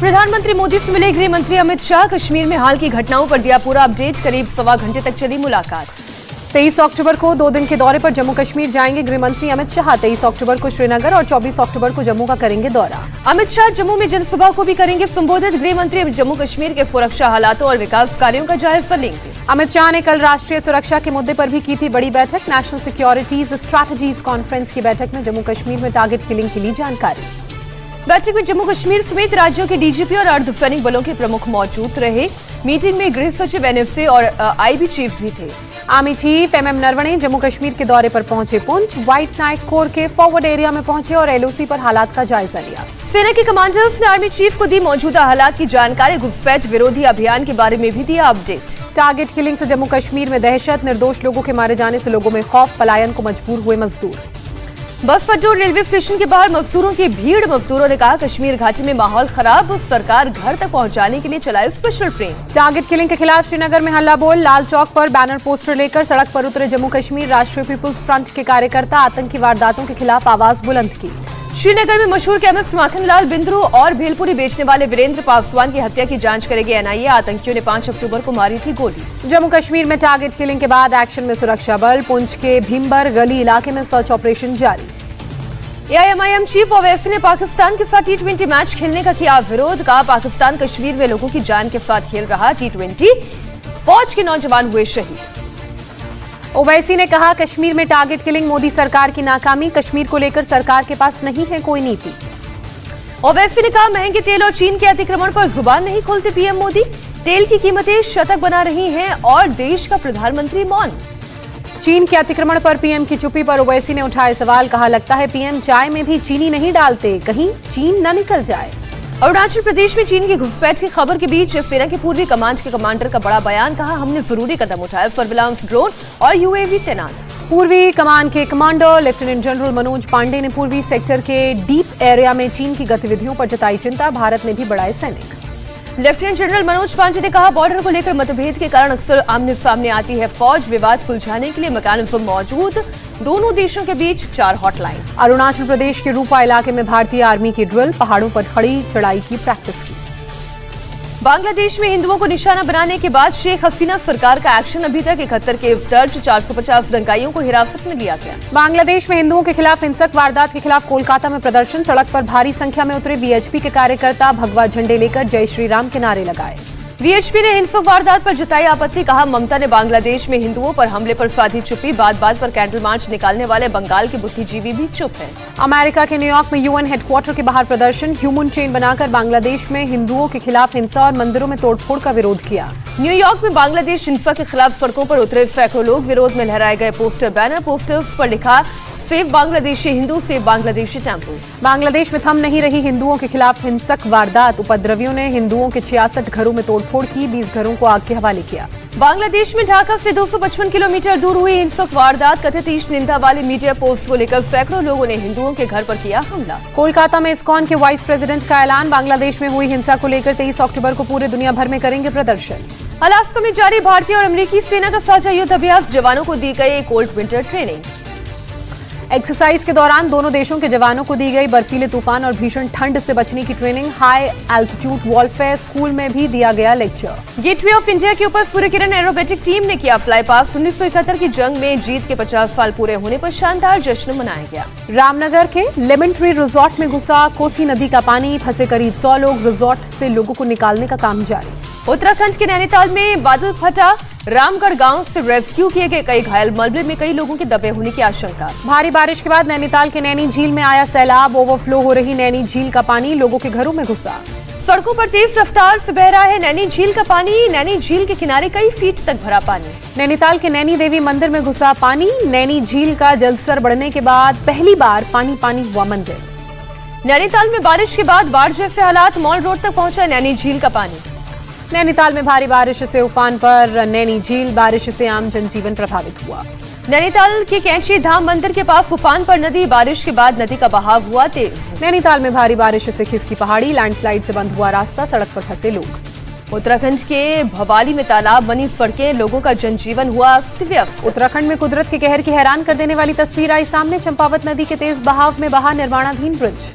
प्रधानमंत्री मोदी से मिले गृह मंत्री अमित शाह। कश्मीर में हाल की घटनाओं पर दिया पूरा अपडेट। करीब 1.25 घंटे तक चली मुलाकात। 23 अक्टूबर को 2 दिन के दौरे पर जम्मू कश्मीर जाएंगे गृह मंत्री अमित शाह। 23 अक्टूबर को श्रीनगर और 24 अक्टूबर को जम्मू का करेंगे दौरा। अमित शाह जम्मू में जनसभा को भी करेंगे संबोधित। गृह मंत्री जम्मू कश्मीर के सुरक्षा हालातों और विकास कार्यों का जायजा लेंगे। अमित शाह ने कल राष्ट्रीय सुरक्षा के मुद्दे पर भी की थी बड़ी बैठक। नेशनल सिक्योरिटीज स्ट्रैटेजीज कॉन्फ्रेंस की बैठक में जम्मू कश्मीर में टारगेट किलिंग की ली जानकारी। बैठक में जम्मू कश्मीर समेत राज्यों के डीजीपी और अर्धसैनिक बलों के प्रमुख मौजूद रहे। मीटिंग में गृह सचिव एनएसए और आईबी चीफ भी थे। Army chief MM Naravane Jammu Kashmir के दौरे पर पहुंचे। पुंछ व्हाइट नाइट कोर के फॉरवर्ड एरिया में पहुंचे और एलओसी पर हालात का जायजा लिया। सेना के कमांडर्स ने आर्मी चीफ को दी मौजूदा हालात की जानकारी। घुसपैठ विरोधी अभियान के बारे में भी दिया अपडेट। टारगेट किलिंग से जम्मू कश्मीर में दहशत। निर्दोष लोगों के मारे जाने से लोगों में खौफ। पलायन को मजबूर हुए मजदूर। बस अड्डों और रेलवे स्टेशन के बाहर मजदूरों की भीड़। मजदूरों ने कहा कश्मीर घाटी में माहौल खराब, सरकार घर तक पहुंचाने के लिए चलाए स्पेशल ट्रेन। टारगेट किलिंग के खिलाफ श्रीनगर में हल्ला बोल। लाल चौक पर बैनर पोस्टर लेकर सड़क पर उतरे जम्मू कश्मीर राष्ट्रीय पीपुल्स फ्रंट के कार्यकर्ता। आतंकी वारदातों के खिलाफ आवाज बुलंद की। श्रीनगर में मशहूर केमिस्ट माखनलाल बिंद्रू और भेलपुरी बेचने वाले वीरेंद्र पासवान की हत्या की जांच करेगी एनआईए। आतंकियों ने 5 अक्टूबर को मारी थी गोली। जम्मू कश्मीर में टारगेट किलिंग के बाद एक्शन में सुरक्षा बल। पुंछ के भीमबर गली इलाके में सर्च ऑपरेशन जारी। एआईएमआईएम चीफ ओवैसी ने पाकिस्तान के साथ टी20 मैच खेलने का किया विरोध। कहा पाकिस्तान कश्मीर में लोगों की जान के साथ खेल रहा। टी20 फौज के नौजवान हुए शहीद। ओवैसी ने कहा कश्मीर में टारगेट किलिंग मोदी सरकार की नाकामी। कश्मीर को लेकर सरकार के पास नहीं है कोई नीति। ओवैसी ने कहा महंगे तेल और चीन के अतिक्रमण पर जुबान नहीं खोलते पीएम मोदी। तेल की कीमतें शतक बना रही हैं और देश का प्रधानमंत्री मौन। चीन के अतिक्रमण पर पीएम की चुप्पी पर ओवैसी ने उठाए सवाल। कहा लगता है पीएम चाय में भी चीनी नहीं डालते, कहीं चीन न निकल जाए। अरुणाचल प्रदेश में चीन की घुसपैठ की खबर के बीच सेना की पूर्वी कमांड के कमांडर का बड़ा बयान। कहा हमने जरूरी कदम उठाए, सर्विलांस ड्रोन और यूएवी तैनात। पूर्वी कमान के commander lieutenant general Manoj Pande ने पूर्वी सेक्टर के डीप एरिया में चीन की गतिविधियों पर जताई चिंता। भारत ने भी बढ़ाए सैनिक। लेफ्टिनेंट जनरल मनोज पांडे ने कहा बॉर्डर को लेकर मतभेद के कारण अक्सर आमने सामने आती है फौज। विवाद सुलझाने के लिए मैकेनिज्म मौजूद। दोनों देशों के बीच 4 हॉटलाइन। अरुणाचल प्रदेश के रूपा इलाके में भारतीय आर्मी की ड्रिल। पहाड़ों पर खड़ी चढ़ाई की प्रैक्टिस की। बांग्लादेश में हिंदुओं को निशाना बनाने के बाद शेख हसीना सरकार का एक्शन। अभी तक 71 केस दर्ज। 450 दंगाइयों को हिरासत में लिया गया। बांग्लादेश में हिंदुओं के खिलाफ हिंसक वारदात के खिलाफ कोलकाता में प्रदर्शन। सड़क पर भारी संख्या में उतरे वीएचपी के कार्यकर्ता। भगवा झंडे लेकर जय श्री राम के नारे लगाए। वीएचपी ने हिंसक वारदात पर जताई आपत्ति। कहा ममता ने बांग्लादेश में हिंदुओं पर हमले पर साधी चुप्पी। बात बात पर कैंडल मार्च निकालने वाले बंगाल के बुद्धिजीवी भी चुप हैं। अमेरिका के न्यूयॉर्क में यूएन हेडक्वार्टर के बाहर प्रदर्शन। ह्यूमन चेन बनाकर बांग्लादेश में हिंदुओं के खिलाफ हिंसा और मंदिरों में तोड़फोड़ का विरोध किया। न्यूयॉर्क में बांग्लादेश हिंसा के खिलाफ सड़कों पर उतरे सैकड़ों लोग। विरोध में लहराए गए पोस्टर बैनर। पोस्टर्स पर लिखा save Bangladeshi Hindu, save Bangladeshi temple. Bangladesh में थम नहीं रही हिंदुओं के खिलाफ हिंसक वारदात। उपद्रवियों ने हिंदुओं के 66 घरों में तोड़फोड़ की। 20 घरों को आग के हवाले किया। बांग्लादेश में ढाका से 255 किलोमीटर दूर हुई हिंसक वारदात। कथित ईश निंदा वाले मीडिया पोस्ट को लेकर सैकड़ों लोगों ने हिंदुओं के घर पर किया हमला। कोलकाता में इस्कॉन के वाइस प्रेसिडेंट का ऐलान। बांग्लादेश में हुई हिंसा को लेकर 23 अक्टूबर को पूरे दुनिया भर में करेंगे प्रदर्शन। अलास्का में जारी भारतीय और अमेरिकी सेना का साझा युद्ध अभ्यास। जवानों को दी गई कोल्ड विंटर ट्रेनिंग। एक्सरसाइज के दौरान दोनों देशों के जवानों को दी गई बर्फीले तूफान और भीषण ठंड से बचने की training. High altitude warfare school में भी दिया गया लेक्चर। गेटवे ऑफ इंडिया के ऊपर सूर्य किरण एरोबेटिक टीम ने किया फ्लाई पास। 1971 की जंग में जीत के 50 साल पूरे होने पर शानदार जश्न मनाया गया। रामनगर के लेमन ट्री रिजॉर्ट में घुसा कोसी नदी का पानी। फंसे करीब 100 लोग। रिजॉर्ट से लोगों को निकालने का काम जारी। उत्तराखंड के नैनीताल में बादल फटा। रामगढ़ गांव से रेस्क्यू किए गए कई घायल। मलबे में कई लोगों के दबे होने की आशंका। भारी बारिश के बाद नैनीताल के नैनी झील में आया सैलाब। ओवरफ्लो हो रही नैनी झील का पानी लोगों के घरों में घुसा। सड़कों पर तेज रफ्तार से बह रहा है नैनी झील का पानी। नैनी झील के किनारे कई फीट तक भरा पानी। नैनीताल के नैनी देवी मंदिर में घुसा पानी। नैनी झील का जलस्तर बढ़ने के बाद पहली बार पानी पानी हुआ मंदिर। नैनीताल में बारिश के बाद बाढ़ जैसे हालात। मॉल रोड तक पहुंचा नैनी झील का पानी। नैनीताल में भारी बारिश से उफान पर नैनी झील। बारिश से आम जनजीवन प्रभावित हुआ। नैनीताल के कैंची धाम मंदिर के पास उफान पर नदी। बारिश के बाद नदी का बहाव हुआ तेज। नैनीताल में भारी बारिश से खिसकी पहाड़ी। लैंडस्लाइड से बंद हुआ रास्ता। सड़क पर फंसे लोग। उत्तराखंड के भवाली में तालाब बनी सड़कें। लोगों का जनजीवन हुआ अस्त व्यस्त। उत्तराखंड में कुदरत के कहर की हैरान कर देने वाली तस्वीर आई सामने। चंपावत नदी के तेज बहाव में बहा निर्माणाधीन ब्रिज।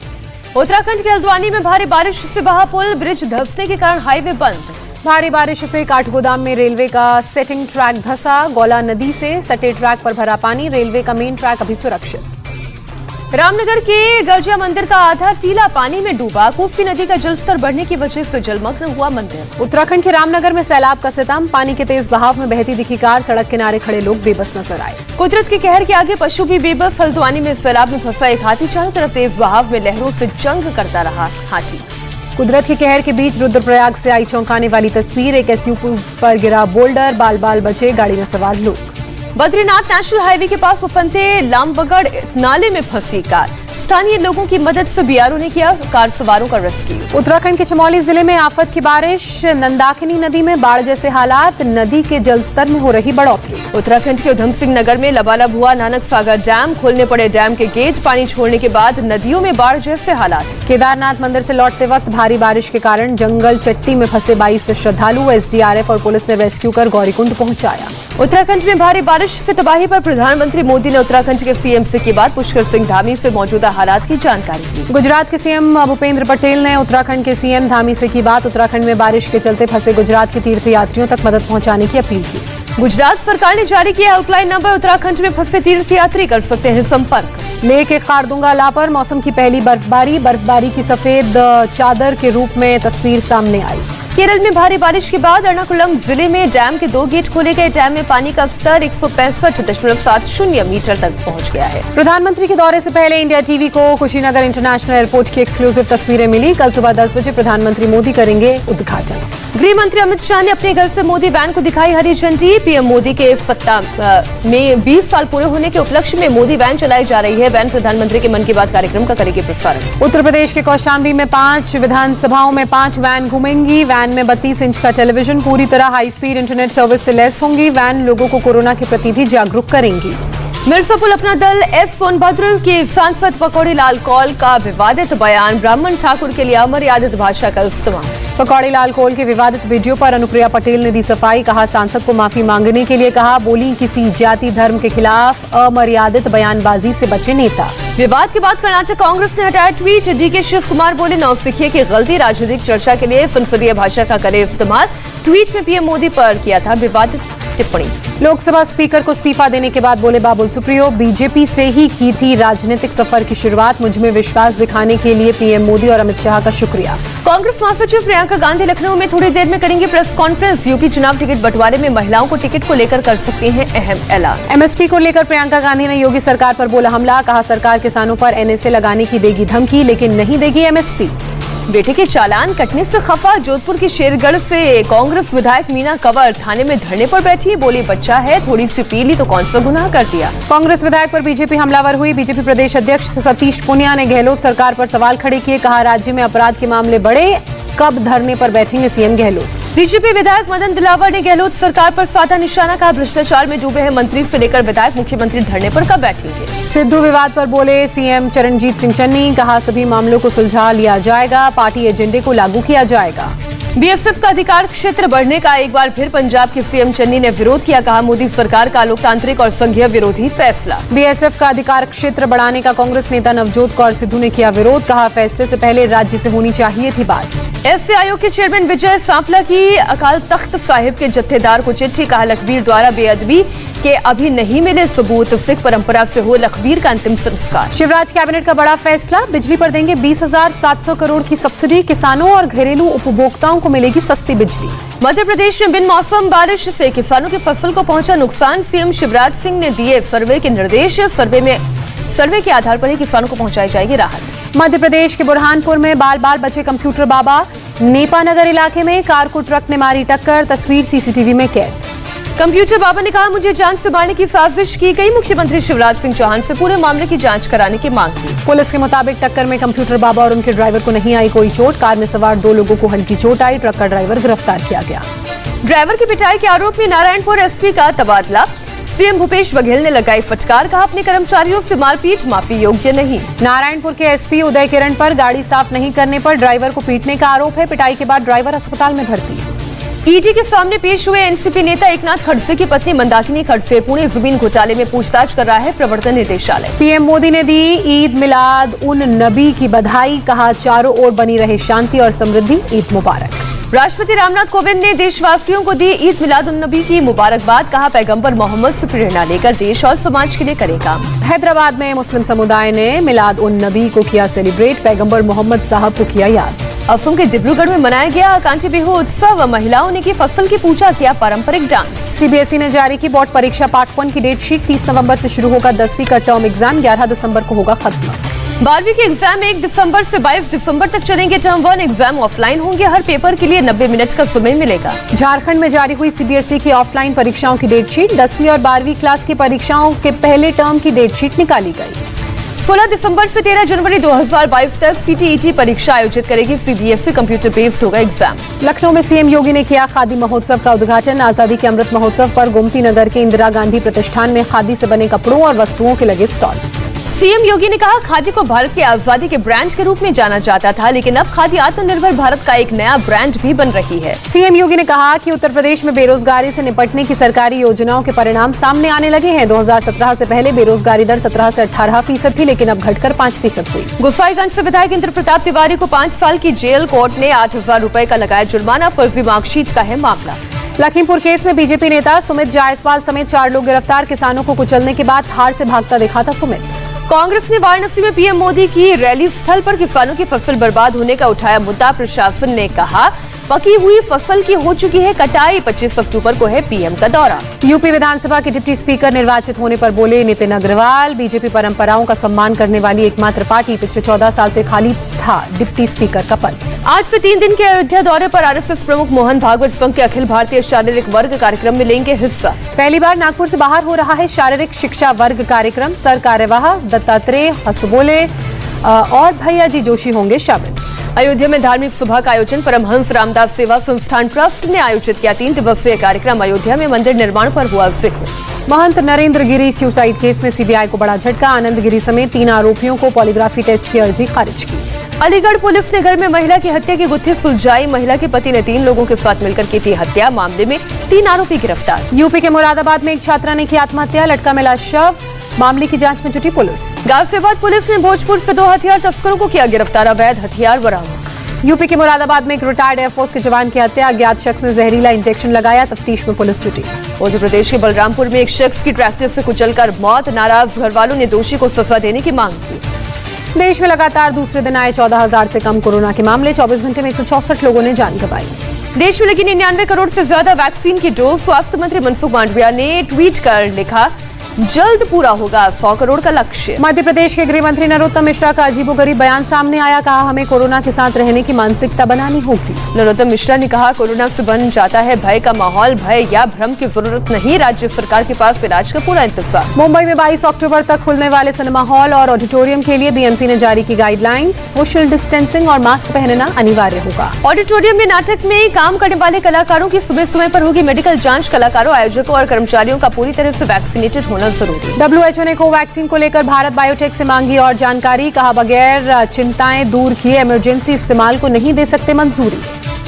उत्तराखंड के हल्द्वानी में भारी बारिश से बहा पुल, ब्रिज धंसने के कारण हाईवे बंद। भारी बारिश से काठगोदाम में रेलवे का सेटिंग ट्रैक धंसा। गौला नदी से सटे ट्रैक पर भरा पानी। रेलवे का मेन ट्रैक अभी सुरक्षित। रामनगर के गर्जिया मंदिर का आधा टीला पानी में डूबा। कोसी नदी का जलस्तर बढ़ने की वजह से जलमग्न हुआ मंदिर। उत्तराखंड के रामनगर में सैलाब का सितम। पानी के तेज बहाव में बहती दिखी कार। सड़क किनारे खड़े लोग बेबस नजर आए। कुदरत के कहर के आगे पशु भी बेबस। हल्द्वानी में सैलाब में फंसा एक हाथी। चारों तरफ तेज बहाव में लहरों से जंग करता रहा हाथी। कुदरत के कहर के बीच रुद्रप्रयाग से आई चौंकाने वाली तस्वीर। एक एसयूवी पर गिरा बोल्डर। बाल बाल बचे गाड़ी में सवार लोग। बद्रीनाथ नेशनल हाईवे के पास उफनते लामबगड़ नाले में फंसी कार। स्थानीय लोगों की मदद से बीआरओ ने किया कार सवारों का रेस्क्यू। उत्तराखंड के चमोली जिले में आफत की बारिश। नंदाकिनी नदी में बाढ़ जैसे हालात। नदी के जलस्तर में हो रही बढ़ोतरी। उत्तराखंड के उधम सिंह नगर में लबालब हुआ नानक सागर डैम। खोलने पड़े डैम के गेट। पानी छोड़ने के बाद नदियों में बाढ़ जैसे हालात। केदारनाथ मंदिर से लौटते वक्त भारी बारिश के कारण जंगल चट्टी में फंसे 22 श्रद्धालु। एसडीआरएफ और पुलिस ने रेस्क्यू कर गौरीकुंड पहुंचाया। उत्तराखंड में भारी बारिश से तबाही पर प्रधानमंत्री मोदी ने उत्तराखंड के सीएम से की बात। पुष्कर सिंह धामी से मौजूदा हालात की जानकारी दी। गुजरात के सीएम भूपेंद्र पटेल ने उत्तराखंड के सीएम धामी से की बात। उत्तराखंड में बारिश के चलते फंसे गुजरात के तीर्थयात्रियों तक मदद पहुंचाने की अपील की। गुजरात सरकार ने जारी किया हेल्पलाइन नंबर। उत्तराखंड में फंसे तीर्थयात्री कर सकते हैं संपर्क। लेह के खारदुंगा ला पर मौसम की पहली बर्फबारी की सफेद चादर के रूप में तस्वीर सामने आई। केरल में भारी बारिश के बाद एर्नाकुलम जिले में डैम के 2 गेट खोले गए। डैम में पानी का स्तर 165.70 मीटर तक पहुंच गया है। प्रधानमंत्री के दौरे से पहले इंडिया टीवी को कुशीनगर इंटरनेशनल एयरपोर्ट की एक्सक्लूसिव तस्वीरें मिली। कल सुबह 10 बजे प्रधानमंत्री मोदी करेंगे उद्घाटन। गृह मंत्री अमित शाह ने अपने घर से मोदी वैन को दिखाई हरी झंडी। पीएम मोदी के सत्ता में 20 साल पूरे होने के उपलक्ष्य में मोदी वैन चलाई जा रही है। वैन प्रधानमंत्री के मन की बात कार्यक्रम का करेगी प्रसारण। उत्तर प्रदेश के कौशाम्बी में 5 विधानसभाओं में 5 वैन घूमेंगी। वैन में 32 इंच का टेलीविजन। पूरी तरह हाई स्पीड इंटरनेट सर्विस से लैस होंगी। वैन लोगों को कोरोना के प्रति भी जागरूक करेंगी। मिर्जापुर अपना दल एस सोनभद्र के सांसद पकौड़ी लाल कौल का विवादित बयान। ब्राह्मण ठाकुर के लिए अमर्यादित भाषा का इस्तेमाल। पकौड़ी लाल कौल के विवादित वीडियो पर अनुप्रिया पटेल ने दी सफाई। कहा सांसद को माफी मांगने के लिए कहा। बोली किसी जाति धर्म के खिलाफ अमर्यादित बयानबाजी से बचे नेता। विवाद के बाद कर्नाटक कांग्रेस ने हटाया ट्वीट। डीके शिव कुमार बोले नौसिखिए की गलती राजनीतिक चर्चा के लिए संसदीय भाषा का करे इस्तेमाल। ट्वीट में पीएम मोदी पर किया था विवादित टिप्पणी। लोकसभा स्पीकर को इस्तीफा देने के बाद बोले बाबुल सुप्रियो बीजेपी से ही की थी राजनीतिक सफर की शुरुआत। मुझ में विश्वास दिखाने के लिए पीएम मोदी और अमित शाह का शुक्रिया। कांग्रेस महासचिव प्रियंका गांधी लखनऊ में थोड़ी देर में करेंगे प्रेस कॉन्फ्रेंस। यूपी चुनाव टिकट बंटवारे में महिलाओं को टिकट को लेकर कर सकती हैं अहम ऐलान। एमएसपी को लेकर प्रियंका गांधी ने योगी सरकार पर बोला हमला। कहा सरकार किसानों पर एनएसए लगाने की देगी धमकी लेकिन नहीं देगी एमएसपी। बेटे के चालान कटने से खफा। जोधपुर के शेरगढ़ से कांग्रेस विधायक मीना कंवर थाने में धरने पर बैठी। बोली बच्चा है थोड़ी सी पी ली तो कौन सा गुनाह कर दिया। कांग्रेस विधायक पर बीजेपी हमलावर हुई। बीजेपी प्रदेश अध्यक्ष सतीश पूनिया ने गहलोत सरकार पर सवाल खड़े किए। कहा राज्य में अपराध के मामले बढ़े कब धरने पर बैठेंगे सीएम गहलोत। बीजेपी विधायक मदन दिलावर ने गहलोत सरकार पर साधा निशाना। कहा भ्रष्टाचार में डूबे हैं मंत्री से लेकर विधायक मुख्यमंत्री धरने पर कब बैठेंगे। सिद्धू विवाद पर बोले सीएम चरणजीत सिंह चन्नी। कहा सभी मामलों को सुलझा लिया जाएगा। पार्टी एजेंडे को लागू किया जाएगा। बीएसएफ का अधिकार क्षेत्र बढ़ने का एक बार फिर पंजाब के सीएम चन्नी ने विरोध किया। कहा मोदी सरकार का लोकतांत्रिक और संघीय विरोधी फैसला। बीएसएफ का अधिकार क्षेत्र बढ़ाने का कांग्रेस नेता नवजोत कौर सिद्धू ने किया विरोध। कहा फैसले से पहले राज्य से होनी चाहिए थी बात। एससी आयोग के चेयरमैन विजय सांपला की अकाल तख्त साहिब के जत्थेदार को चिट्ठी। कहा लखबीर द्वारा बेअदबी के अभी नहीं मिले सबूत। सिख परंपरा से हो लखबीर का अंतिम संस्कार। शिवराज कैबिनेट का बड़ा फैसला। बिजली पर देंगे 20,700 करोड़ की सब्सिडी। किसानों और घरेलू उपभोक्ताओं को मिलेगी सस्ती बिजली। मध्य प्रदेश में बिन मौसम बारिश से किसानों की फसल को पहुंचा नुकसान। सीएम शिवराज सिंह ने दिए सर्वे के निर्देश। सर्वे के आधार पर ही किसानों को पहुंचाई जाएगी राहत। मध्य प्रदेश के बुरहानपुर में बाल बाल बचे कंप्यूटर बाबा। नेपानगर इलाके में कार को ट्रक ने मारी टक्कर। तस्वीर सीसीटीवी में कैद। कंप्यूटर बाबा ने कहा मुझे जान से मारने की साजिश की गई। मुख्यमंत्री शिवराज सिंह चौहान से पूरे मामले की जांच कराने की मांग की। पुलिस के मुताबिक टक्कर में कंप्यूटर बाबा और उनके ड्राइवर को नहीं आई कोई चोट। कार में सवार 2 लोगों को हल्की चोट आई। ट्रक का ड्राइवर गिरफ्तार किया गया। ड्राइवर की पिटाई के आरोप में नारायणपुर एसपी का तबादला। सीएम भूपेश बघेल ने लगाई फटकार। कहा अपने कर्मचारियों से मारपीट माफी योग्य नहीं। नारायणपुर के एसपी उदय किरण पर गाड़ी साफ नहीं करने पर ड्राइवर को पीटने का आरोप है। पिटाई के बाद ड्राइवर अस्पताल में भर्ती। ईडी के सामने पेश हुए एनसीपी नेता एकनाथ खड़से की पत्नी मंदाकिनी खड़से पुणे जमीन घोटाले में पूछताछ कर रहा है प्रवर्तन निदेशालय। पीएम मोदी ने दी ईद मिलाद उन नबी की बधाई, कहा चारों ओर बनी रहे शांति और समृद्धि, ईद मुबारक। राष्ट्रपति रामनाथ कोविंद ने देशवासियों को दी ईद मिलाद उन नबी की मुबारकबाद, कहा पैगंबर मोहम्मद से प्रेरणा लेकर देश और समाज के लिए करे काम। हैदराबाद में मुस्लिम समुदाय ने मिलाद उन नबी को किया सेलिब्रेट, पैगंबर मोहम्मद साहब को किया याद। असम के डिब्रूगढ़ में मनाया गया कांटी बिहू उत्सव, महिलाओं ने की फसल की पूजा, किया पारंपरिक डांस। सीबीएसई ने जारी की बोर्ड परीक्षा पार्ट 1 की डेट शीट, 30 नवंबर से शुरू होगा 10वीं का टर्म एग्जाम, 11 दिसंबर को होगा खत्म। 12वीं के एग्जाम 1 दिसंबर से 22 दिसंबर तक चलेंगे। टर्म 1 एग्जाम ऑफलाइन होंगे, हर पेपर के लिए 90 मिनट का समय मिलेगा। झारखंड में जारी हुई सीबीएसई की ऑफलाइन परीक्षाओं की डेट शीट, 10वीं और 12वीं क्लास की परीक्षाओं के पहले टर्म की डेट शीट निकाली गई। 16 दिसंबर से 13 जनवरी 2022 तक सीटीईटी परीक्षा आयोजित करेगी सीबीएसई, कंप्यूटर बेस्ड होगा एग्जाम। लखनऊ में सीएम योगी ने किया खादी महोत्सव का उद्घाटन, आजादी के अमृत महोत्सव पर गोमती नगर के इंदिरा गांधी प्रतिष्ठान में खादी से बने कपड़ों और वस्तुओं के लगे स्टॉल। सीएम योगी ने कहा खादी को भारत की आजादी के ब्रांड के रूप में जाना जाता था, लेकिन अब खादी आत्मनिर्भर भारत का एक नया ब्रांड भी बन रही है। सीएम योगी ने कहा कि उत्तर प्रदेश में बेरोजगारी से निपटने की सरकारी योजनाओं के परिणाम सामने आने लगे हैं। 2017 से पहले बेरोजगारी दर 17 से 18% थी, लेकिन अब घटकर 5% हुई। गोसाईगंज से विधायक इंद्र प्रताप तिवारी को 5 साल की जेल, कोर्ट ने 8,000 रुपए का लगाया जुर्माना, फर्जी मार्कशीट का है मामला। लखीमपुर केस में बीजेपी नेता सुमित जायसवाल समेत 4 लोग गिरफ्तार, किसानों को कुचलने के बाद थार से भागता दिखा था सुमित। कांग्रेस ने वाराणसी में पीएम मोदी की रैली स्थल पर किसानों की फसल बर्बाद होने का उठाया मुद्दा, प्रशासन ने कहा पकी हुई फसल की हो चुकी है कटाई, 25 अक्टूबर को है पीएम का दौरा। यूपी विधानसभा के डिप्टी स्पीकर निर्वाचित होने पर बोले नितिन अग्रवाल, बीजेपी परंपराओं का सम्मान करने वाली एकमात्र पार्टी, पिछले 14 साल से खाली था डिप्टी स्पीकर का पद। आज से 3 दिन के अयोध्या दौरे पर आरएसएस प्रमुख मोहन भागवत संघ के अखिल भारतीय शारीरिक वर्ग कार्यक्रम में लेंगे हिस्सा। पहली बार नागपुर से बाहर हो रहा है शारीरिक शिक्षा वर्ग कार्यक्रम, सर कार्यवाह दत्तात्रेय हसबोले और भैया जी जोशी होंगे शामिल। अयोध्या में धार्मिक सभा का आयोजन परमहंस रामदास सेवा संस्थान ट्रस्ट ने आयोजित किया। 3 दिवसीय कार्यक्रम, अयोध्या में मंदिर निर्माण पर हुआ जिक्र। महंत नरेंद्र गिरी सुसाइड केस में सीबीआई को बड़ा झटका, आनंद गिरी समेत 3 आरोपियों को पॉलीग्राफी टेस्ट की अर्जी खारिज की। अलीगढ़ पुलिस ने घर में महिला की हत्या की गुत्थी सुलझाई, महिला के पति ने 3 लोगों के साथ मिलकर की थी हत्या, मामले में 3 आरोपी गिरफ्तार। यूपी के मुरादाबाद में एक छात्रा ने की आत्महत्या, लटका मिला शव, मामले की जांच में जुटी पुलिस। गाजियाबाद पुलिस ने भोजपुर से 2 हथियार तस्करों को किया गिरफ्तार, अवैध हथियार बरामद। यूपी के मुरादाबाद में एक रिटायर्ड एयरफोर्स के जवान की हत्या, अज्ञात शख्स ने जहरीला इंजेक्शन लगाया, तफ्तीश में पुलिस जुटी। उत्तर प्रदेश के बलरामपुर में एक शख्स की ट्रैक्टर से कुचलकर मौत, नाराज घर वालों ने दोषी को सजा देने की मांग की। देश में लगातार दूसरे दिन आए 14,000 से कम कोरोना के मामले, 24 घंटे में 164 लोगों ने जान गंवाई। देश में लगी 99 करोड़ से ज्यादा वैक्सीन की डोज, स्वास्थ्य मंत्री मनसुख मांडविया ने ट्वीट कर लिखा जल्द पूरा होगा 100 करोड़ का लक्ष्य। मध्य प्रदेश के गृह मंत्री नरोत्तम मिश्रा का अजीबोगरीब बयान सामने आया, कहा हमें कोरोना के साथ रहने की मानसिकता बनानी होगी। नरोत्तम मिश्रा ने कहा कोरोना से बन जाता है भय का माहौल, भय या भ्रम की जरूरत नहीं, राज्य सरकार के पास इलाज का पूरा इंतजाम। मुंबई में 22 अक्टूबर तक खुलने वाले सिनेमा हॉल और ऑडिटोरियम के लिए बीएमसी ने जारी की गाइडलाइंस, सोशल डिस्टेंसिंग और मास्क पहनना अनिवार्य होगा। ऑडिटोरियम में नाटक में काम करने वाले कलाकारों की समय समय पर होगी मेडिकल जांच, कलाकारों, आयोजकों और कर्मचारियों का पूरी तरह से वैक्सीनेटेड होना जरूरी। WHO ने कोवैक्सीन को लेकर भारत बायोटेक से मांगी और जानकारी, कहा बगैर चिंताएं दूर किए इमरजेंसी इस्तेमाल को नहीं दे सकते मंजूरी।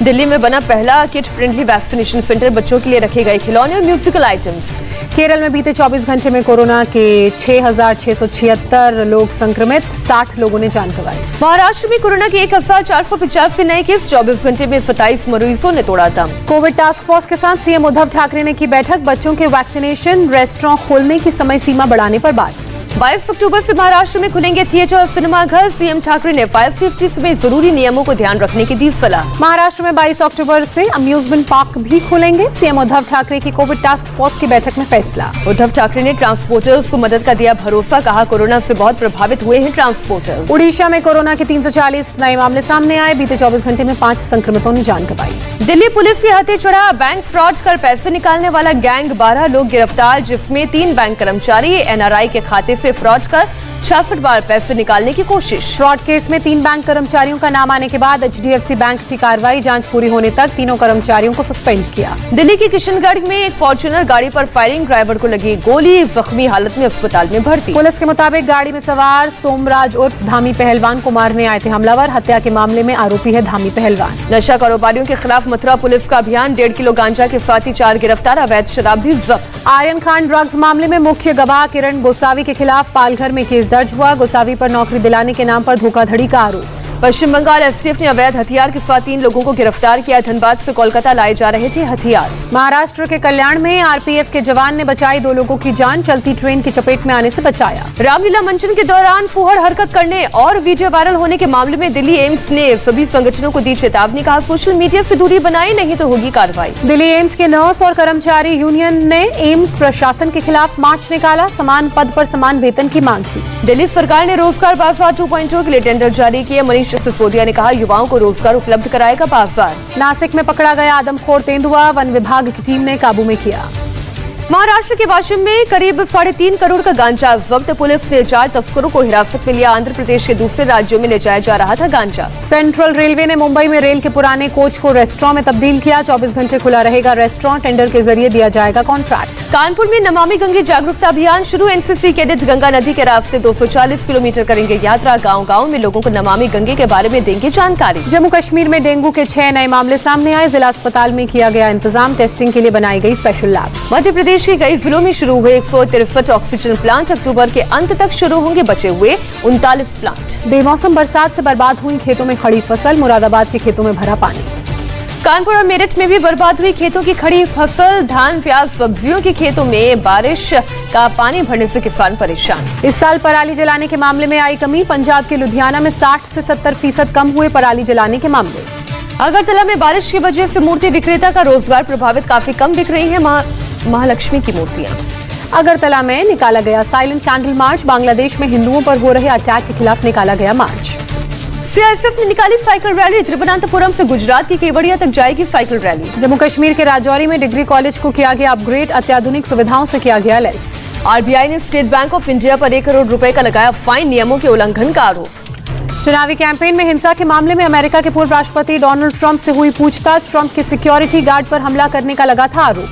दिल्ली में बना पहला किड फ्रेंडली वैक्सीनेशन सेंटर, बच्चों के लिए रखे गए खिलौने और म्यूजिकल आइटम्स। केरल में बीते 24 घंटे में कोरोना के 6,676 लोग संक्रमित, 60 लोगों ने जान गंवाई। महाराष्ट्र में कोरोना के 1,485 नए केस, 24 घंटे में 27 मरीजों ने तोड़ा दम। कोविड टास्क फोर्स के साथ सीएम उद्धव ठाकरे ने की बैठक, बच्चों के वैक्सीनेशन, रेस्टोरेंट खोलने की समय सीमा बढ़ाने पर बात। 22 अक्टूबर से महाराष्ट्र में खुलेंगे थिएटर और सिनेमाघर, सीएम ठाकरे ने फायर सेफ्टी समेत जरूरी नियमों को ध्यान रखने की दी सलाह। महाराष्ट्र में 22 अक्टूबर से अम्यूजमेंट पार्क भी खुलेंगे, सीएम उद्धव ठाकरे की कोविड टास्क फोर्स की बैठक में फैसला। उद्धव ठाकरे ने ट्रांसपोर्टर्स को मदद का दिया भरोसा, कहा कोरोना से बहुत प्रभावित हुए हैं ट्रांसपोर्टर्स। उड़ीसा में कोरोना के 340 नए मामले सामने आए, बीते 24 घंटे में 5 संक्रमितों ने जान गंवाई। दिल्ली पुलिस के हाथे चढ़ा बैंक फ्रॉड कर पैसे निकालने वाला गैंग, 12 लोग गिरफ्तार, जिसमें 3 बैंक कर्मचारी एनआरआई के खाते से फ्रॉड कर 66 बार पैसे निकालने की कोशिश। फ्रॉड केस में 3 बैंक कर्मचारियों का नाम आने के बाद HDFC बैंक की कार्रवाई, जांच पूरी होने तक तीनों कर्मचारियों को सस्पेंड किया। दिल्ली के किशनगढ़ में एक फॉर्च्यूनर गाड़ी पर फायरिंग, ड्राइवर को लगी गोली, जख्मी हालत में अस्पताल में भर्ती। पुलिस के मुताबिक गाड़ी में सवार सोमराज उर्फ धामी पहलवान को मारने आए थे हमलावर। हत्या के मामले में आरोपी है धामी पहलवान। नशा कारोबारियों के खिलाफ मथुरा पुलिस का अभियान, 1.5 किलो गांजा के साथ ही 4 गिरफ्तार, अवैध शराब भी जब्त। आर्यन खान ड्रग्स मामले में मुख्य गवाह किरण गोसावी के खिलाफ पालघर में केस दर्ज हुआ। गोसावी पर नौकरी दिलाने के नाम पर धोखाधड़ी का आरोप। पश्चिम बंगाल एसटीएफ ने अवैध हथियार के साथ 3 लोगों को गिरफ्तार किया। धनबाद से कोलकाता लाए जा रहे थे हथियार। महाराष्ट्र के कल्याण में आरपीएफ के जवान ने बचाई 2 लोगों की जान, चलती ट्रेन की चपेट में आने से बचाया। रामलीला मंचन के दौरान फूहड़ हरकत करने और वीडियो वायरल होने के मामले में दिल्ली एम्स ने सभी संगठनों को दी चेतावनी, कहा सोशल मीडिया से दूरी बनाए नहीं तो होगी कार्रवाई। दिल्ली एम्स के नर्स और कर्मचारी यूनियन ने एम्स प्रशासन के खिलाफ मार्च निकाला, समान पद पर समान वेतन की मांग की। दिल्ली सरकार ने रोजगार बाजार 2.0 के लिए टेंडर जारी किए। मनीष सिसोदिया ने कहा युवाओं को रोजगार उपलब्ध कराएगा बाजार। नासिक में पकड़ा गया आदमखोर तेंदुआ, वन विभाग की टीम ने काबू में किया। महाराष्ट्र के वाशिम में करीब 3.5 करोड़ का गांजा जब्त, पुलिस ने 4 तस्करों को हिरासत में लिया। आंध्र प्रदेश के दूसरे राज्यों में ले जाया जा रहा था गांजा। सेंट्रल रेलवे ने मुंबई में रेल के पुराने कोच को रेस्टोरेंट में तब्दील किया। 24 घंटे खुला रहेगा रेस्टोरेंट, टेंडर के जरिए दिया जाएगा कॉन्ट्रैक्ट। कानपुर में नमामि गंगे जागरूकता अभियान शुरू, एनसीसी कैडेट गंगा नदी के रास्ते 240 किलोमीटर करेंगे यात्रा। गाँव-गाँव में लोगों को नमामि गंगे के बारे में देंगे जानकारी। जम्मू कश्मीर में डेंगू के 6 नए मामले सामने आए, जिला अस्पताल में किया गया इंतजाम, टेस्टिंग के लिए बनाई गई स्पेशल लैब। मध्य प्रदेश के कई जिलों में शुरू हुए 163 ऑक्सीजन प्लांट, अक्टूबर के अंत तक शुरू होंगे बचे हुए 39 प्लांट। बेमौसम बरसात से बर्बाद हुई खेतों में खड़ी फसल, मुरादाबाद के खेतों में भरा पानी। कानपुर और मेरठ में भी बर्बाद हुई खेतों की खड़ी फसल, धान, प्याज, सब्जियों के खेतों में बारिश का पानी भरने से किसान परेशान। इस साल पराली जलाने के मामले में आई कमी, पंजाब के लुधियाना में 60 से 70% कम हुए पराली जलाने के मामले। अगरतला में बारिश की वजह से मूर्ति विक्रेता का रोजगार प्रभावित, काफी कम बिक रही है महालक्ष्मी की मूर्तियां। अगरतला में निकाला गया साइलेंट कैंडल मार्च, बांग्लादेश में हिंदुओं पर हो रहे अटैक के खिलाफ निकाला गया मार्च। सीआईएसएफ ने निकाली साइकिल रैली, तिरुवनंतपुरम से गुजरात की केवड़िया तक जाएगी साइकिल रैली। जम्मू कश्मीर के राजौरी में डिग्री कॉलेज को किया गया अपग्रेड, अत्याधुनिक सुविधाओं से किया गया लैस। आरबीआई ने स्टेट बैंक ऑफ इंडिया पर 1 करोड़ रुपए का लगाया फाइन, नियमों के उल्लंघन का आरोप। चुनावी कैंपेन में हिंसा के मामले में अमेरिका के पूर्व राष्ट्रपति डोनाल्ड ट्रंप से हुई पूछताछ, ट्रंप के सिक्योरिटी गार्ड पर हमला करने का लगा था आरोप।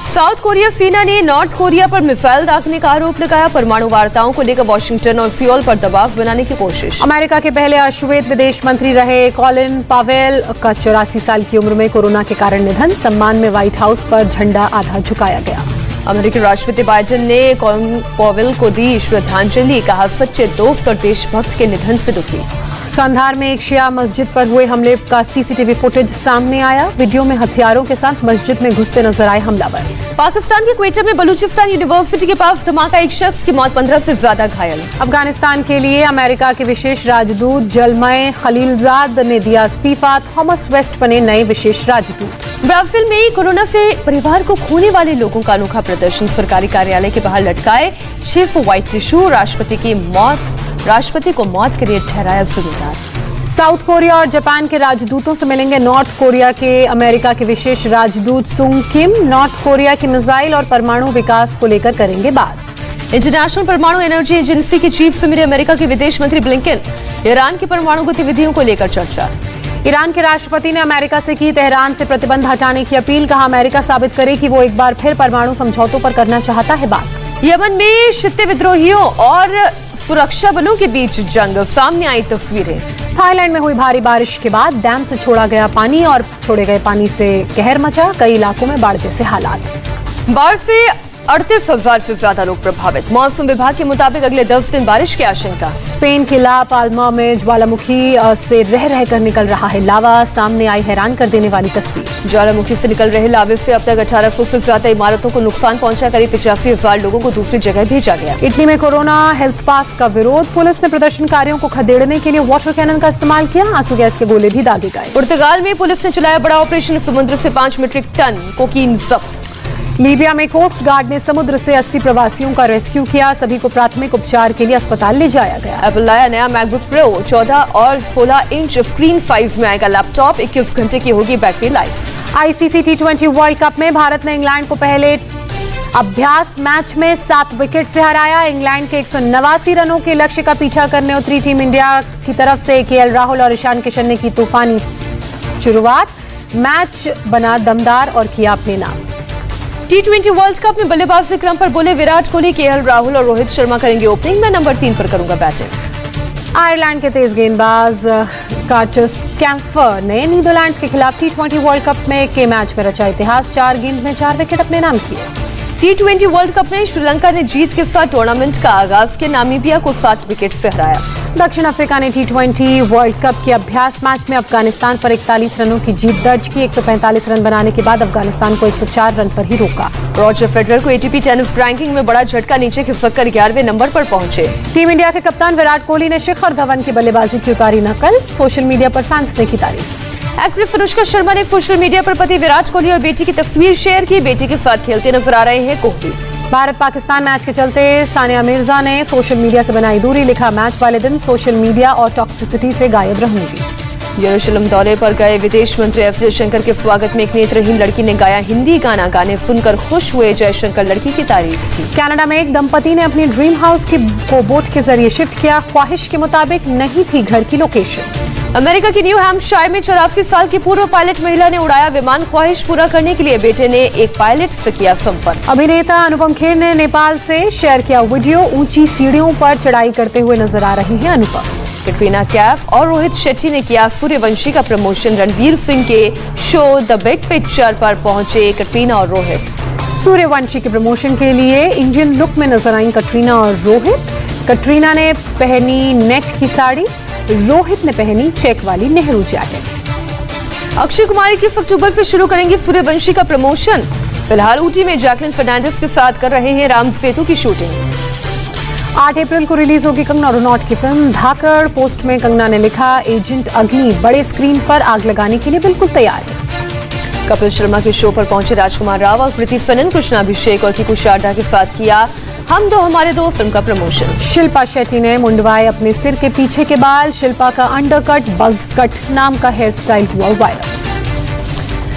साउथ कोरिया सेना ने नॉर्थ कोरिया पर मिसाइल दागने का आरोप लगाया, परमाणु वार्ताओं को लेकर वॉशिंगटन और सियोल पर दबाव बनाने की कोशिश। अमेरिका के पहले अश्वेत विदेश मंत्री रहे कॉलिन पावेल का 84 साल की उम्र में कोरोना के कारण निधन, सम्मान में व्हाइट हाउस पर झंडा आधा झुकाया गया। अमेरिकी राष्ट्रपति बाइडेन ने कॉलिन पावेल को दी श्रद्धांजलि, कहा सच्चे दोस्त और देशभक्त के निधन से दुखी। कंधार में एक शिया मस्जिद पर हुए हमले का सीसीटीवी फुटेज सामने आया, वीडियो में हथियारों के साथ मस्जिद में घुसते नजर आए हमलावर। पाकिस्तान के क्वेटा में बलूचिस्तान यूनिवर्सिटी के पास धमाका, एक शख्स की मौत, 15 से ज्यादा घायल। अफगानिस्तान के लिए अमेरिका के विशेष राजदूत जलमय खलीलजाद ने दिया इस्तीफा, थॉमस वेस्ट बने नए विशेष राजदूत। ब्राजील में कोरोना से परिवार को खोने वाले लोगों का अनोखा प्रदर्शन, सरकारी कार्यालय के बाहर लटकाए 600 व्हाइट टिश्यू, राष्ट्रपति को मौत के लिए ठहराया जिम्मेदार। साउथ कोरिया और जापान के राजदूतों से मिलेंगे नॉर्थ कोरिया के अमेरिका के विशेष राजदूत सुंग किम, नॉर्थ कोरिया की मिसाइल और परमाणु विकास को लेकर करेंगे बात। इंटरनेशनल परमाणु एनर्जी एजेंसी के चीफ से मिले अमेरिका के विदेश मंत्री ब्लिंकन, ईरान की परमाणु गतिविधियों को लेकर चर्चा। ईरान के राष्ट्रपति ने अमेरिका से की तेहरान से प्रतिबंध हटाने की अपील, कहा अमेरिका साबित करे कि वो एक बार फिर परमाणु समझौतों पर करना चाहता है बात। यमन में शित्ते विद्रोहियों और सुरक्षा बलों के बीच जंग, सामने आई तस्वीरें। थाईलैंड में हुई भारी बारिश के बाद डैम से छोड़ा गया पानी और छोड़े गए पानी से कहर मचा, कई इलाकों में बाढ़ जैसे हालात। बाढ़ से 38,000 से ज्यादा लोग प्रभावित, मौसम विभाग के मुताबिक अगले 10 दिन बारिश की आशंका। स्पेन के ला पाल्मा में ज्वालामुखी से रह रहकर निकल रहा है लावा, सामने आई हैरान कर देने वाली तस्वीर। ज्वालामुखी से निकल रहे लावे से अब तक 1800 से ज्यादा इमारतों को नुकसान पहुंचा, करीब 85,000 लोगों को दूसरी जगह भेजा गया। इटली में कोरोना हेल्थ पास का विरोध, पुलिस ने प्रदर्शनकारियों को खदेड़ने के लिए वाटर कैनन का इस्तेमाल किया, आंसू गैस के गोले भी दागे गए। पुर्तगाल में पुलिस ने चलाया बड़ा ऑपरेशन, समुद्र से 5 मीट्रिक टन कोकीन जब्त। लीबिया में कोस्ट गार्ड ने समुद्र से 80 प्रवासियों का रेस्क्यू किया, सभी को प्राथमिक उपचार के लिए अस्पताल ले जाया गया। एप्पल लाया नया मैकबुक प्रो, 14 और 16 इंच स्क्रीन साइज में आएगा लैपटॉप, 21 घंटे की होगी battery life. ICC T20 world cup में भारत ने इंग्लैंड को पहले अभ्यास मैच में 7 विकेट से हराया। इंग्लैंड के 189 रनों के लक्ष्य का पीछा करने उतरी टीम इंडिया की तरफ से केएल राहुल और ईशान किशन ने की तूफानी शुरुआत। मैच बना दमदार और किया अपने नाम। T20 वर्ल्ड कप में बल्लेबाजी क्रम पर बोले विराट कोहली, केएल राहुल और रोहित शर्मा करेंगे ओपनिंग, मैं नंबर 3 पर करूंगा बैटिंग। आयरलैंड के तेज गेंदबाज कार्टस कैम्फर ने नीदरलैंड्स के खिलाफ T20 वर्ल्ड कप में के मैच में रचा इतिहास। 4 गेंद में 4 विकेट अपने नाम किए। T20 वर्ल्ड कप में श्रीलंका ने जीत के साथ टूर्नामेंट का आगाज किया। नामीबिया को 7 विकेट से हराया। दक्षिण अफ्रीका ने T20 वर्ल्ड कप के अभ्यास मैच में अफगानिस्तान पर 41 रनों की जीत दर्ज की। 145 रन बनाने के बाद अफगानिस्तान को 104 रन पर ही रोका। रॉजर फेडरर को एटीपी टेनिस रैंकिंग में बड़ा झटका, नीचे खिसककर 11वें नंबर पर पहुंचे। टीम इंडिया के कप्तान विराट कोहली ने शिखर धवन की बल्लेबाजी की उतारी नकल। सोशल मीडिया पर फैंस ने की तारीफ। एक्ट्रेस अनुष्का शर्मा ने सोशल मीडिया पर पति विराट कोहली और बेटी की तस्वीर शेयर की। बेटी के साथ खेलते नजर आ रहे हैं कोहली। भारत पाकिस्तान मैच के चलते सानिया मिर्जा ने सोशल मीडिया से बनाई दूरी। लिखा, मैच वाले दिन सोशल मीडिया और टॉक्सिसिटी से गायब रहूंगी। यरूशलेम दौरे पर गए विदेश मंत्री एस जयशंकर के स्वागत में एक नेत्रहीन लड़की ने गाया हिंदी गाना। गाने सुनकर खुश हुए जयशंकर लड़की की तारीफ की। कनाडा में एक दंपति ने अपनी ड्रीम हाउस को बोट के जरिए शिफ्ट किया। ख्वाहिश के मुताबिक नहीं थी घर की लोकेशन। अमेरिका की न्यू हैम्पशायर में 84 साल की पूर्व पायलट महिला ने उड़ाया विमान। ख्वाहिश पूरा करने के लिए बेटे ने एक पायलट से किया संपर्क। अभिनेता अनुपम खेर ने नेपाल से शेयर किया वीडियो। ऊंची सीढ़ियों पर चढ़ाई करते हुए नजर आ रहे हैं अनुपम। कैटरीना कैफ और रोहित शेट्टी ने किया सूर्यवंशी का प्रमोशन। रणवीर सिंह के शो द बिग पिक्चर पर पहुंचे कैटरीना और रोहित। सूर्यवंशी के प्रमोशन के लिए इंडियन लुक में नजर आई कैटरीना और रोहित। कैटरीना ने पहनी नेट की साड़ी, रोहित ने पहनी चेक वाली नेहरू जैकेट। अक्षय कुमार 21 अक्टूबर से शुरू करेंगे सूर्यवंशी का प्रमोशन। फिलहाल ऊटी में जैकलिन फर्नांडिस के साथ कर रहे हैं राम सेतु की शूटिंग। 8 अप्रैल को रिलीज होगी कंगना रनौत की फिल्म धाकड़। पोस्ट में कंगना ने लिखा, एजेंट अग्नि बड़े स्क्रीन पर आग लगाने के लिए बिल्कुल तैयार है। कपिल शर्मा के शो पर पहुंचे राजकुमार राव और कृति सेनन, कृष्णा अभिषेक और किकू शारदा के साथ किया हम दो हमारे दो फिल्म का प्रमोशन। शिल्पा शेट्टी ने मुंडवाए अपने सिर के पीछे के बाल। शिल्पा का अंडरकट बज कट नाम का हेयर स्टाइल हुआ वायरल।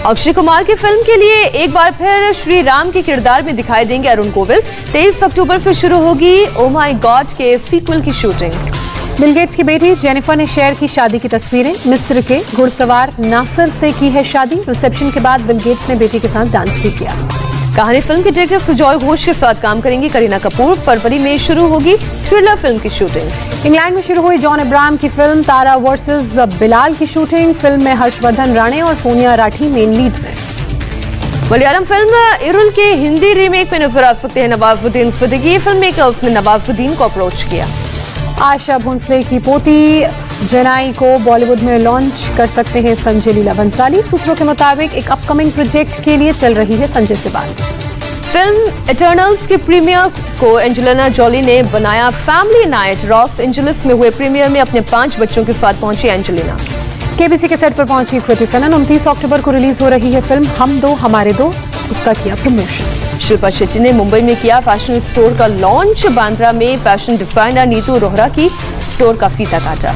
अक्षय कुमार की फिल्म के लिए एक बार फिर श्री राम के किरदार में दिखाई देंगे अरुण गोविल। 23 अक्टूबर से शुरू होगी ओ माय गॉड के सीक्वल की शूटिंग। बिल गेट्स की बेटी जेनिफर ने शेयर की शादी की तस्वीरें। मिस्र के घुड़सवार नासिर से की है शादी। रिसेप्शन के बाद बिल गेट्स ने बेटी के साथ डांस भी किया। कहानी फिल्म के डायरेक्टर सुजॉय घोष के साथ काम करेंगी करीना कपूर। फरवरी में शुरू होगी थ्रिलर फिल्म की शूटिंग। इंग्लैंड में शुरू हुई जॉन अब्राहम की फिल्म तारा वर्सेस बिलाल की शूटिंग। फिल्म में हर्षवर्धन राणे और सोनिया राठी मेन लीड में। मलयालम फिल्म इरुल के हिंदी रीमेक में नजर आ सकते हैं नवाजुद्दीन सिद्दीकी। फिल्म मेकर्स ने नवाजुद्दीन को अप्रोच किया। आशा भोंसले की पोती जनाई को बॉलीवुड में लॉन्च कर सकते हैं संजय लीला भंसाली। सूत्रों के मुताबिक एक अपकमिंग प्रोजेक्ट के लिए चल रही है संजय से बात। फिल्म इटर्नल्स के प्रीमियर को एंजेलिना जॉली ने बनाया फैमिली नाइट। लॉस एंजलिस में हुए प्रीमियर में अपने 5 बच्चों के साथ पहुंची एंजेलिना। केबीसी के सेट पर पहुंची कृति सेनन। 29 अक्टूबर को रिलीज हो रही है फिल्म हम दो हमारे दो, उसका किया प्रमोशन। शिल्पा शेट्टी ने मुंबई में किया फैशन स्टोर का लॉन्च। बांद्रा में फैशन डिजाइनर नीतू रोहरा की स्टोर का फीता काटा।